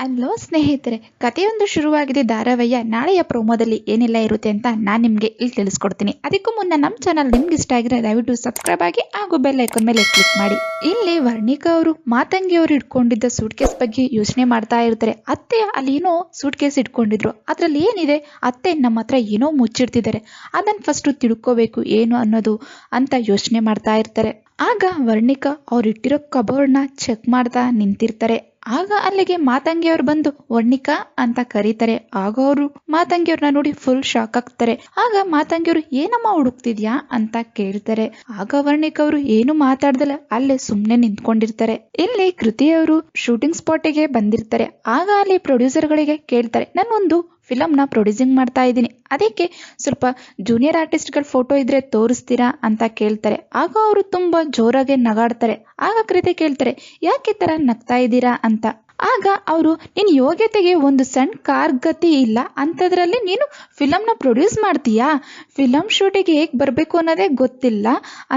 ಅಲ್ಲೋ ಸ್ನೇಹಿತರೆ, ಕಥೆಯೊಂದು ಶುರುವಾಗಿದೆ ಧಾರಾವಾಹಿಯ ನಾಳೆಯ ಪ್ರೋಮೋದಲ್ಲಿ ಏನೆಲ್ಲ ಇರುತ್ತೆ ಅಂತ ನಾನು ನಿಮಗೆ ಇಲ್ಲಿ ತಿಳಿಸ್ಕೊಡ್ತೀನಿ. ಅದಕ್ಕೂ ಮುನ್ನ ನಮ್ಮ ಚಾನಲ್ ನಿಮ್ಗೆ ಇಷ್ಟ ಆಗಿದ್ರೆ ದಯವಿಟ್ಟು ಸಬ್ಸ್ಕ್ರೈಬ್ ಆಗಿ ಹಾಗೂ ಬೆಲ್ ಐಕಾನ್ ಮೇಲೆ ಕ್ಲಿಕ್ ಮಾಡಿ. ಇಲ್ಲಿ ವರ್ಣಿಕಾ ಅವರು ಮಾತಂಗಿ ಅವರು ಇಟ್ಕೊಂಡಿದ್ದ ಸೂಟ್ ಕೇಸ್ ಬಗ್ಗೆ ಯೋಚನೆ ಮಾಡ್ತಾ ಇರ್ತಾರೆ. ಅತ್ತೆ ಅಲ್ಲಿ ಏನೋ ಸೂಟ್ ಕೇಸ್ ಇಟ್ಕೊಂಡಿದ್ರು, ಅದ್ರಲ್ಲಿ ಏನಿದೆ, ಅತ್ತೆ ನಮ್ಮ ಹತ್ರ ಏನೋ ಮುಚ್ಚಿಡ್ತಿದ್ದಾರೆ, ಅದನ್ನ ಫಸ್ಟ್ ತಿಳ್ಕೋಬೇಕು ಏನು ಅನ್ನೋದು ಅಂತ ಯೋಚನೆ ಮಾಡ್ತಾ ಇರ್ತಾರೆ. ಆಗ ವರ್ಣಿಕಾ ಅವ್ರು ಇಟ್ಟಿರೋ ಕಬೋರ್ಡ್ನ ಚೆಕ್ ಮಾಡ್ತಾ ನಿಂತಿರ್ತಾರೆ. ಆಗ ಅಲ್ಲಿಗೆ ಮಾತಂಗಿಯವ್ರು ಬಂದು ವರ್ಣಿಕಾ ಅಂತ ಕರೀತಾರೆ. ಆಗ ಅವರು ಮಾತಂಗಿಯವ್ರನ್ನ ನೋಡಿ ಫುಲ್ ಶಾಕ್ ಆಗ್ತಾರೆ. ಆಗ ಮಾತಂಗಿಯವರು ಏನಮ್ಮ ಹುಡುಕ್ತಿದ್ಯಾ ಅಂತ ಕೇಳ್ತಾರೆ. ಆಗ ವರ್ಣಿಕಾ ಅವರು ಏನು ಮಾತಾಡ್ದಲ್ಲ ಅಲ್ಲೇ ಸುಮ್ನೆ ನಿಂತ್ಕೊಂಡಿರ್ತಾರೆ. ಇಲ್ಲಿ ಕೃತಿಯವರು ಶೂಟಿಂಗ್ ಸ್ಪಾಟಿಗೆ ಬಂದಿರ್ತಾರೆ. ಆಗ ಅಲ್ಲಿ ಪ್ರೊಡ್ಯೂಸರ್ ಗಳಿಗೆ ಕೇಳ್ತಾರೆ, ನಾನೊಂದು ಫಿಲಮ್ನ ಪ್ರೊಡ್ಯೂಸಿಂಗ್ ಮಾಡ್ತಾ ಇದ್ದೀನಿ, ಅದಕ್ಕೆ ಸ್ವಲ್ಪ ಜೂನಿಯರ್ ಆರ್ಟಿಸ್ಟ್ಗಳ ಫೋಟೋ ಇದ್ರೆ ತೋರಿಸ್ತೀರಾ ಅಂತ ಕೇಳ್ತಾರೆ. ಆಗ ಅವರು ತುಂಬಾ ಜೋರಾಗಿ ನಗಾಡ್ತಾರೆ. ಆಗ ಕೃತಿ ಕೇಳ್ತಾರೆ, ಯಾಕೆ ತರ ನಗ್ತಾ ಇದ್ದೀರಾ ಅಂತ. ಆಗ ಅವರು, ನಿನ್ನ ಯೋಗ್ಯತೆಗೆ ಒಂದು ಸಣ್ಣ ಕಾರ್ ಗತಿ ಇಲ್ಲ ಅಂಥದ್ರಲ್ಲಿ ನೀನು ಫಿಲಮ್ನ ಪ್ರೊಡ್ಯೂಸ್ ಮಾಡ್ತೀಯಾ, ಫಿಲಮ್ ಶೂಟಿಗೆ ಹೇಗೆ ಬರಬೇಕು ಅನ್ನೋದೇ ಗೊತ್ತಿಲ್ಲ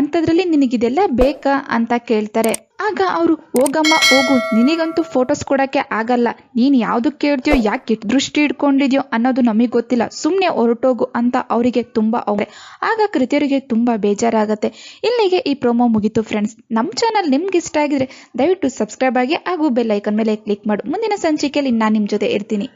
ಅಂಥದ್ರಲ್ಲಿ ನಿನಗಿದೆಲ್ಲ ಬೇಕಾ ಅಂತ ಕೇಳ್ತಾರೆ. ಆಗ ಅವರು, ಹೋಗಮ್ಮ ಹೋಗು, ನಿನಗಂತೂ ಫೋಟೋಸ್ ಕೊಡೋಕ್ಕೆ ಆಗಲ್ಲ, ನೀನು ಯಾವ್ದಕ್ಕೆ ಕೇಳ್ತೀಯೋ, ಯಾಕೆ ಕೆಟ್ಟ ದೃಷ್ಟಿ ಇಟ್ಕೊಂಡಿದ್ಯೋ ಅನ್ನೋದು ನಮಗೆ ಗೊತ್ತಿಲ್ಲ, ಸುಮ್ಮನೆ ಹೊರಟೋಗು ಅಂತ ಅವರಿಗೆ ತುಂಬ ಅವ್ರೆ. ಆಗ ಕೃತಿಯರಿಗೆ ತುಂಬ ಬೇಜಾರಾಗತ್ತೆ. ಇಲ್ಲಿಗೆ ಈ ಪ್ರೋಮೋ ಮುಗೀತು ಫ್ರೆಂಡ್ಸ್. ನಮ್ಮ ಚಾನಲ್ ನಿಮ್ಗೆ ಇಷ್ಟ ಆಗಿದ್ರೆ ದಯವಿಟ್ಟು ಸಬ್ಸ್ಕ್ರೈಬ್ ಆಗಿ ಹಾಗೂ ಬೆಲ್ ಐಕನ್ ಮೇಲೆ ಕ್ಲಿಕ್ ಮಾಡು. ಮುಂದಿನ ಸಂಚಿಕೆಯಲ್ಲಿ ನಾನು ನಿಮ್ಮ ಜೊತೆ ಇರ್ತೀನಿ.